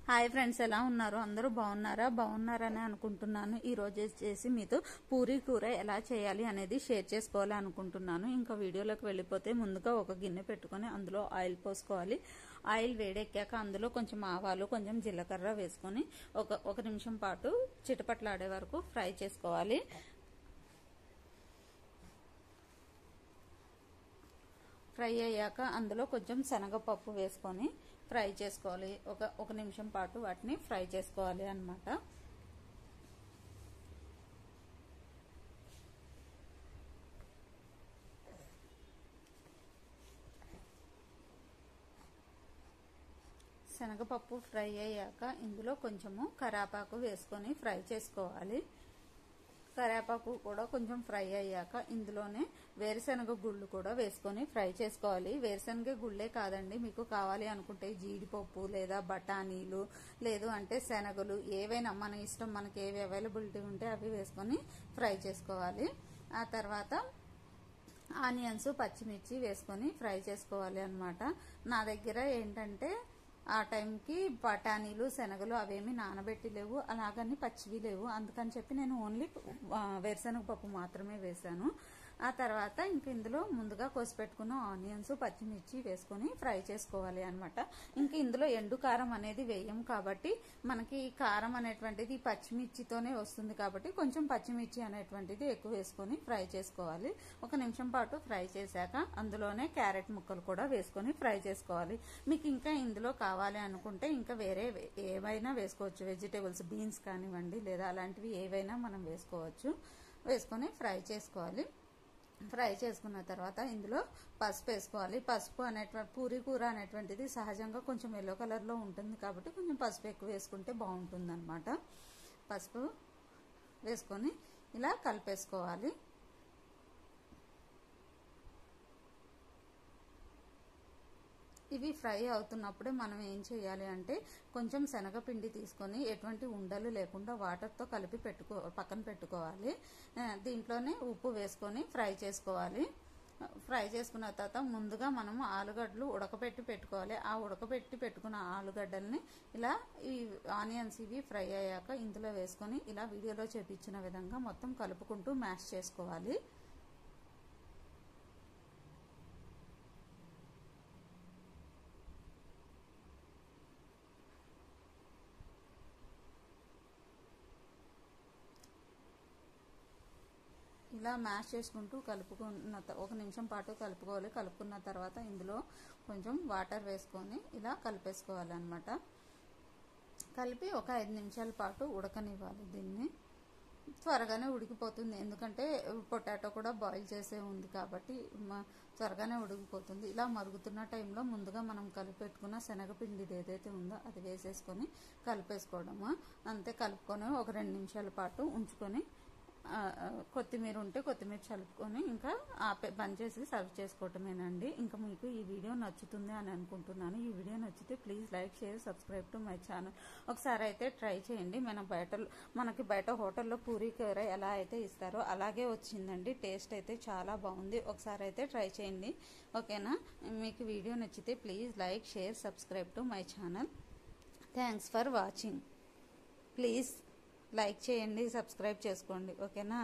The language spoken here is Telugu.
హాయ్ ఫ్రెండ్స్, ఎలా ఉన్నారు? అందరూ బాగున్నారని అనుకుంటున్నాను. ఈ రోజు వచ్చేసి మీతో పూరీ కూర ఎలా చేయాలి అనేది షేర్ చేసుకోవాలి అనుకుంటున్నాను. ఇంకా వీడియోలోకి వెళ్ళిపోతే ముందుగా ఒక గిన్నె పెట్టుకొని అందులో ఆయిల్ పోసుకోవాలి. ఆయిల్ వేడెక్కాక అందులో కొంచెం ఆవాలు, కొంచెం జీలకర్ర వేసుకొని ఒక నిమిషం పాటు చిటపట్లాడే వరకు ఫ్రై చేసుకోవాలి. ఫ్రై అయ్యాక అందులో కొంచెం శనగపప్పు వేసుకొని ఫ్రై చేసుకోవాలి. ఒక నిమిషం పాటు వాటిని ఫ్రై చేసుకోవాలి అన్నమాట. శనగపప్పు ఫ్రై అయ్యాక ఇందులో కొంచెము కరివేపాకు వేసుకొని ఫ్రై చేసుకోవాలి. కరివేపాకు కూడా కొంచెం ఫ్రై అయ్యాక ఇందులోనే వేరుశనగ గుళ్ళు కూడా వేసుకొని ఫ్రై చేసుకోవాలి. వేరుశనగ గుళ్ళే కాదండి, మీకు కావాలి అనుకుంటే జీడిపప్పు లేదా బఠానీలు లేదు అంటే శనగలు ఏవైనా మన ఇష్టం, మనకి ఏవి అవైలబిలిటీ ఉంటే అవి వేసుకొని ఫ్రై చేసుకోవాలి. ఆ తర్వాత ఆనియన్స్, పచ్చిమిర్చి వేసుకొని ఫ్రై చేసుకోవాలి అన్నమాట. నా దగ్గర ఏంటంటే ఆ టైంకి బఠానీలు, శనగలు అవేమి నానబెట్టి లేవు, అలాగని పచ్చివి లేవు. అందుకని చెప్పి నేను ఓన్లీ వేరుశనగ పప్పు మాత్రమే వేసాను. ఆ తర్వాత ఇంక ఇందులో ముందుగా కోసి పెట్టుకున్న ఆనియన్స్, పచ్చిమిర్చి వేసుకొని ఫ్రై చేసుకోవాలి అనమాట. ఇంక ఇందులో ఎండు కారం అనేది వేయం కాబట్టి మనకి కారం అనేటువంటిది పచ్చిమిర్చితోనే వస్తుంది కాబట్టి కొంచెం పచ్చిమిర్చి అనేటువంటిది ఎక్కువ వేసుకొని ఫ్రై చేసుకోవాలి. ఒక నిమిషం పాటు ఫ్రై చేశాక అందులోనే క్యారెట్ ముక్కలు కూడా వేసుకొని ఫ్రై చేసుకోవాలి. మీకు ఇంకా ఇందులో కావాలి అనుకుంటే ఇంకా వేరే ఏవైనా వేసుకోవచ్చు. వెజిటేబుల్స్, బీన్స్ కానివ్వండి లేదా అలాంటివి ఏవైనా మనం వేసుకోవచ్చు. వేసుకొని ఫ్రై చేసుకోవాలి. ఫ్రై చేసుకున్న తర్వాత ఇందులో పసుపు వేసుకోవాలి. పసుపు అనేటువంటి పూరీ కూర అనేటువంటిది సహజంగా కొంచెం ఎల్లో కలర్లో ఉంటుంది కాబట్టి కొంచెం పసుపు ఎక్కువ వేసుకుంటే బాగుంటుంది అనమాట. పసుపు వేసుకొని ఇలా కలిపేసుకోవాలి. ఇవి ఫ్రై అవుతున్నప్పుడే మనం ఏం చేయాలి అంటే కొంచెం శనగపిండి తీసుకొని ఎటువంటి ఉండలు లేకుండా వాటర్తో కలిపి పక్కన పెట్టుకోవాలి. దీంట్లోనే ఉప్పు వేసుకొని ఫ్రై చేసుకోవాలి. ఫ్రై చేసుకున్న తర్వాత ముందుగా మనము ఆలుగడ్డలు ఉడకబెట్టి పెట్టుకోవాలి. ఆ ఉడకబెట్టి పెట్టుకున్న ఆలుగడ్డల్ని ఇలా ఈ ఆనియన్స్ ఇవి ఫ్రై అయ్యాక ఇందులో వేసుకొని ఇలా వీడియోలో చూపించిన విధంగా మొత్తం కలుపుకుంటూ మ్యాష్ చేసుకోవాలి. ఇలా మ్యాష్ చేసుకుంటూ కలుపుకున్న ఒక నిమిషం పాటు కలుపుకోవాలి. కలుపుకున్న తర్వాత ఇందులో కొంచెం వాటర్ వేసుకొని ఇలా కలిపేసుకోవాలి అన్నమాట. కలిపి ఒక 5 నిమిషాల పాటు ఉడకనివ్వాలి. దీన్ని త్వరగానే ఉడికిపోతుంది, ఎందుకంటే పొటాటో కూడా బాయిల్ చేసే ఉంది కాబట్టి త్వరగానే ఉడికిపోతుంది. ఇలా మరుగుతున్న టైంలో ముందుగా మనం కలిపెట్టుకున్న శనగపిండి ఏదైతే ఉందో అది వేసేసుకొని కలిపేసుకోవడము అంతే. కలుపుకొని ఒక 2 నిమిషాల పాటు ఉంచుకొని కొత్తిమీర ఉంటే కొత్తిమీర చల్లుకొని ఇంకా బంద్ చేసి సర్వ్ చేసుకోవటమేనండి. ఇంకా మీకు ఈ వీడియో నచ్చుతుంది అని అనుకుంటున్నాను. ఈ వీడియో నచ్చితే please like, share, subscribe to my channel. ఒకసారి అయితే ట్రై చేయండి. మనకి బయట హోటల్లో పూరీ కూర ఎలా అయితే ఇస్తారో అలాగే వచ్చిందండి. టేస్ట్ అయితే చాలా బాగుంది. ఒకసారి అయితే ట్రై చేయండి, ఓకేనా? మీకు వీడియో నచ్చితే please like, share, subscribe to my channel. Thanks for watching. Please like చేయండి, సబ్స్క్రైబ్ చేసుకోండి, ఓకేనా?